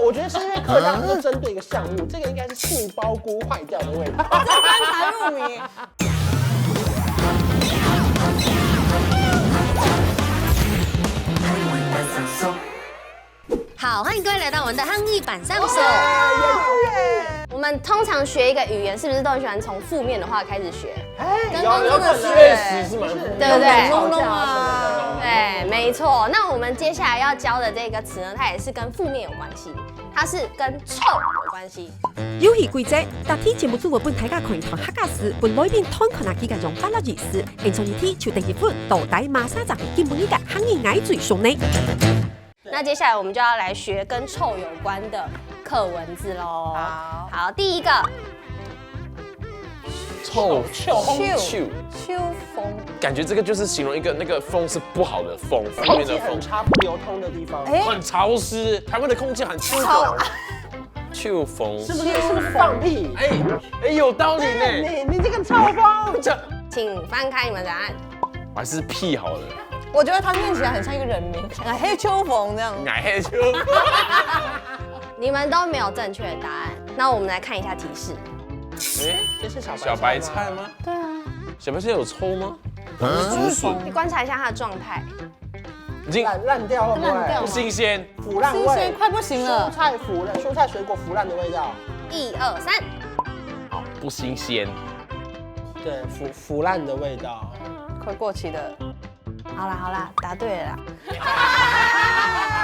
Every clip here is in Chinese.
我觉得是因为客家是针对一个项目，这个应该是杏鲍菇坏掉的味道。观察入迷。好，欢迎各位来到我们的汉语版上手。我们通常学一个语言，是不是都很喜欢从负面的话开始学？刚刚真的是确实是蛮对不对？弄弄啊，对，没错。那我们接下来要教的这个词呢，它也是跟负面有关系，它是跟臭有关系。遊戲規則，答題節目組會本大家看堂客家時，本裏邊通可能幾個用法律意思，現從二 T 朝第二款到底馬沙集基本一個肯定愛最送呢。那接下来我們就要來學跟臭有關的課文字嘍。好，第一個臭秋风，感觉这个就是形容一个那个风是不好的风，负空面的风，气很差、不流通的地方，很潮湿，台湾的空气很臭风，秋风是不是放屁？哎，有道理呢。你这个臭风，請翻開你們答案。还是屁好了，我觉得它念起来很像一个人名，黑秋风这样。矮黑秋。你們都沒有正確的答案，那我們來看一下提示。哎，这是小白菜吗？對啊，小白菜有臭吗？是竹笋，你觀察一下它的狀態。已經烂掉会不会？不新鲜。腐烂新鲜味，快不行了蔬。菜腐烂，蔬菜水果腐烂的味道。 1、2、3，好，不新鲜。对，腐烂的味道。快过期的，好啦，答對了啦。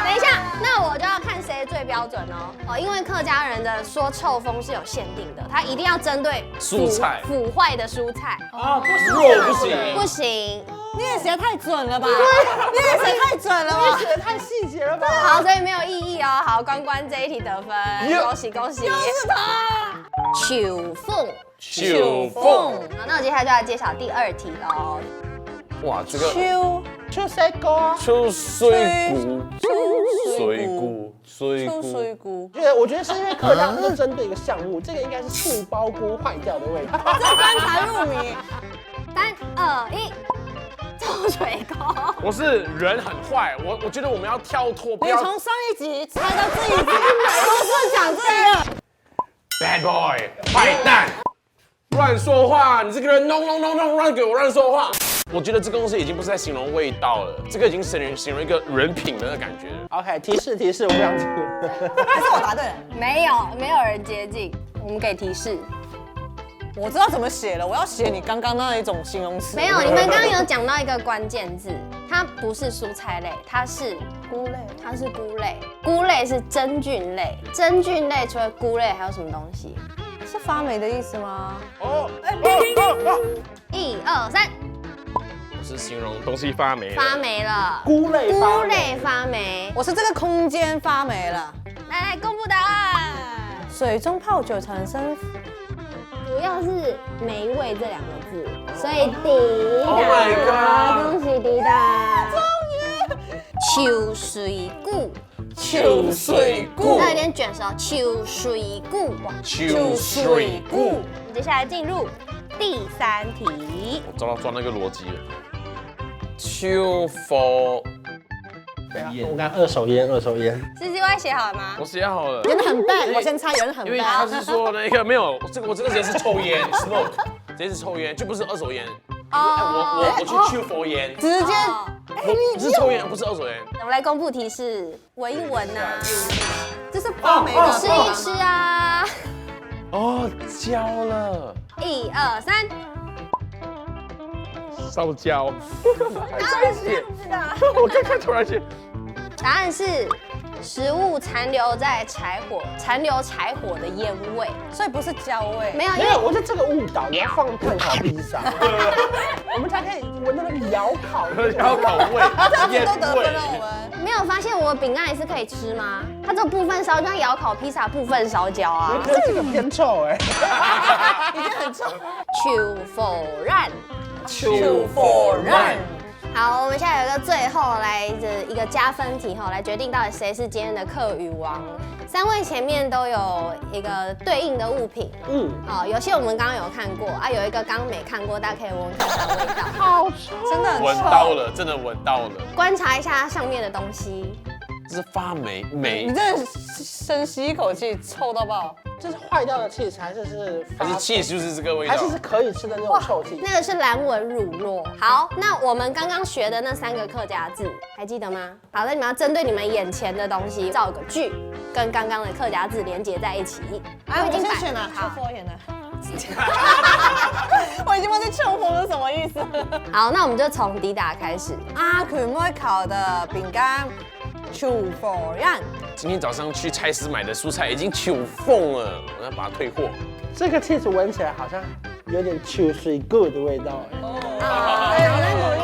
等一下，那我就要看誰最標準哦。因為客家人的說臭風是有限定的，他一定要針對蔬菜腐壞的蔬菜，啊，不行，肉不行，不行。念写太准了吧？念写太准了吧？写的太细节了吧？好，所以没有意义哦。好，关这一题得分，恭喜恭喜。是他。秋凤。秋风。好，那我接下来就要揭晓第2题喽。哇，这个就塞沟啊。秋水菇，水菇，秋水菇，我觉得是因为客家是针对一个项目，这个应该是杏鲍菇坏掉的味道。这观察入迷。 3、2、1，臭水沟。我是人很坏，我觉得我们要跳脱，不你要从上一集猜到这一集，都是讲这个。 bad boy 坏蛋，乱说话，你这个人乱给我乱说话。我觉得这个东西已经不是在形容味道了，这个已经形容一个人品的那个感觉了。 OK， 提示，我不想听。还是我答对了？没有人接近，我们给提示。我知道怎么写了，我要写你刚刚那一种形容词。没有，你们刚刚有讲到一个关键字，它不是蔬菜类，它是菇类，它是菇类。菇类是真菌类，真菌类除了菇类还有什么东西是发霉的意思吗？ ？1、2、3，我是形容东西发霉了。发霉了。菇类发霉。我是这个空间发霉了。来公布答案。水中泡久产生。 主要是霉味这2个字，所以迪达 Oh my god 恭喜迪达，终于秋水菇，秋水菇那有点卷舌，秋水菇。秋水菇。接下来进入第3题，我找到抓那个逻辑了。秋风，我刚二手烟。 CCY 写好了吗？我写好了。有人很 bad， 我先猜有人很因为他 bad。是说那个没有，这个我真的直接是抽烟 smoke， 直接是抽烟，就不是二手烟。我去去佛烟，直接我是抽烟，不是二手烟。我们来公布提示，闻一闻呐，这是发霉的，吃一吃啊。哦，焦了， 1、2、3，烧焦。当然是这样子的。我刚刚突然间，答案是食物残留柴火的烟味，所以不是焦味。没有，因没有，为我觉得这个误导，你要放炭烤披萨，我们才可以闻到那个窑烤。烧烤味，这样子烟都得分了，我味。们。没有发现我的饼干也是可以吃吗？它只有部分烧焦，窑烤披萨部分烧焦啊。这个偏臭哎。已经很臭。秋否认。秋否认。好，我们现在有一个最后来的一个加分题哈，来决定到底谁是今天的客语王。3位前面都有一个对应的物品，有些我们刚刚有看过啊，有一个刚刚没看过，大家可以闻闻看它的味道。好臭，真的很臭。闻到了，真的闻到了。观察一下它上面的东西，这是发霉。你这深吸一口气，臭到爆。这是坏掉的 cheese 还是还是 cheese 就是这个味道？还是可以吃的那种臭气？那个是蓝纹乳酪。好，那我们刚刚学的那3个客家字还记得吗？好，那你们要针对你们眼前的东西造个句，跟刚刚的客家字连接在一起。我先选了，好，秋佛演的。我已经忘记秋佛是什么意思。好，那我们就从迪达开始。阿坤会烤的饼干，秋佛让。今天早上去菜市买的蔬菜已经糗疯了，我要把它退货。这个 cheese 闻起来好像有点秋水 good 的味道。好的鼓励。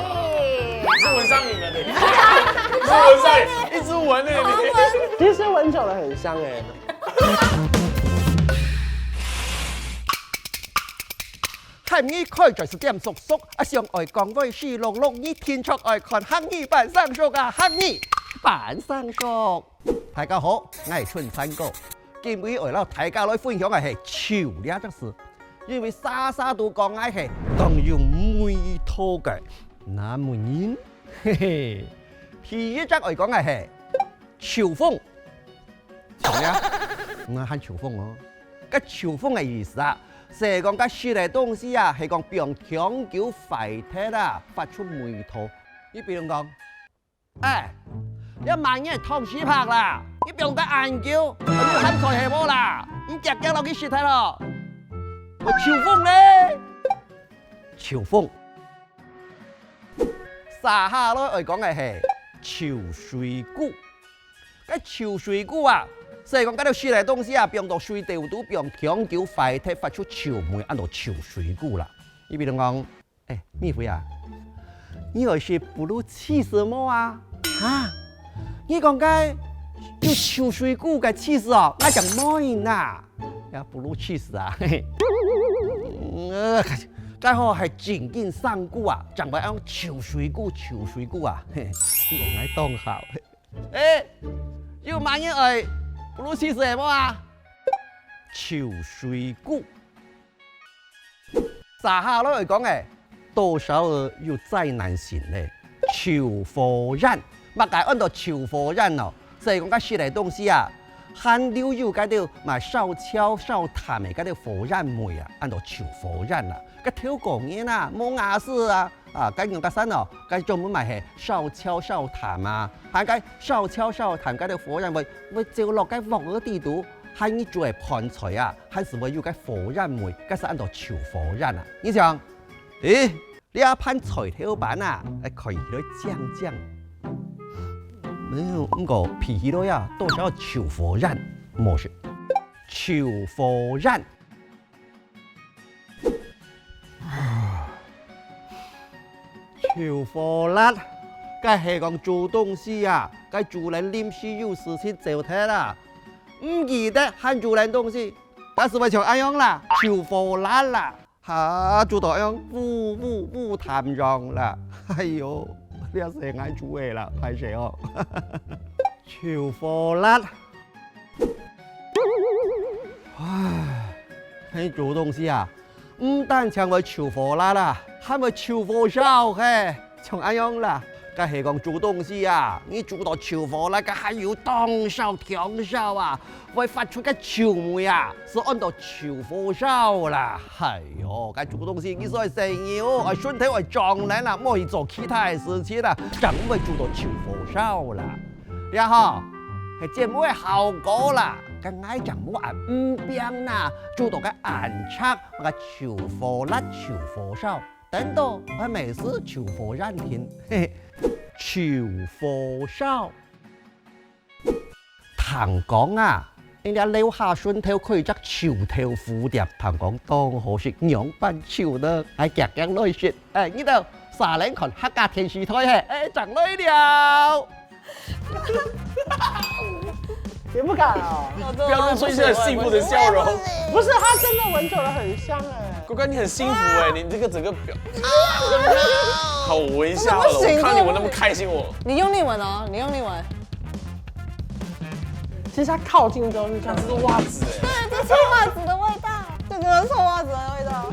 你是闻上瘾了，你是闻上瘾，一直闻呢你。其实闻久了很香哎。汉语開在是點熟熟，上外講威是綠綠，你天出外看漢語版上熟啊，漢語版上熟。大家好，我係春山哥，今日為了大家來分享嘅係潮呢一事，因為沙都講嘅係當用梅土嘅，那麼然，嘿嘿，第一則嚟講嘅係潮風，潮咩？我喊潮風哦，個潮風嘅意思啊。是講嗰食嘅東西啊，係講用香蕉廢鐵啊發出霉土。你比如講，你萬一湯屎拍啦，你用個研究，你喊菜係冇啦，你隻腳落去食睇咯。我潮風咧，潮風。沙下來我講嘅係潮水菇，嗰潮水菇啊。所以講，嗰條食嘅東西啊，用到水豆都用香蕉廢鐵發出潮霉，按到潮水菇啦。你比如講，蜜菲啊，你有食不如起司麼啊？啊？你講嘅有潮水菇嘅起司哦，我就冇啦，也不如起司啊。最好係正經上菇啊，chẳng phải用潮水菇啊，用嚟當好。要萬一係。不如起司係麼啊？潮水菇。沙下來講嘅，多少要災難性咧？潮火燃，乜解按到潮火燃哦？所以講嗰食嘅東西啊，汗流油嗰啲咪燒焦燒炭嘅嗰啲火燃煤啊，按到潮火燃啦。個挑工嘢啊，冇牙齒啊，咁用個身哦，咁專門咪係燒焦燒炭啊，係個燒焦燒炭嗰啲火燃會照落個鑊嗰啲度，係你做嘅盤菜啊，係是會有個火燃煤，嗰是按到潮火燃啊。你想，你一盤菜條板啊，可以去醬，沒有咁個皮起來呀，多少潮火燃，冇事，潮火燃。潮火辣，梗係講做東西啊，梗做人臨時有事情做睇啦，唔記得喊做人東西，但是咪像咁樣啦，潮火辣啦，做到咁烏淡樣啦，哎呦，你成日嗌做嘢啦，派蛇哦，潮火辣，唉，你做東西啊，唔單止係潮火辣啦。係咪潮火燒嘅？像咁樣啦，梗係講做東西啊，你做到潮火啦，梗係要當燒調燒啊，會發出個潮味啊，是按到潮火燒啦。係喲，梗做東西你所以成要，我身體會壯靚啦，唔可以做其他嘅事情啦，就會做到潮火燒啦。然後係節目嘅效果啦。梗係就冇按唔變啦，做到個顏色，個潮火辣、潮火燒，等到係美食潮火燃天，潮火燒。糖講啊，人家留下順頭可以隻潮頭蝴蝶，糖講當好食，樣板潮呢，係夾夾來食，呢度沙嶺群客家電視台整來了。也不敢哦，不要露出一些很幸福的笑容。不是，它真的闻久了很香哎。乖乖，你很幸福哎，你这个整个表，好，我闻一下好了，我看你闻那么开心，你用力闻哦，你用力闻。其实它靠近之后，你看这是袜子哎，对，这臭袜子的味道，这个臭袜子的味道。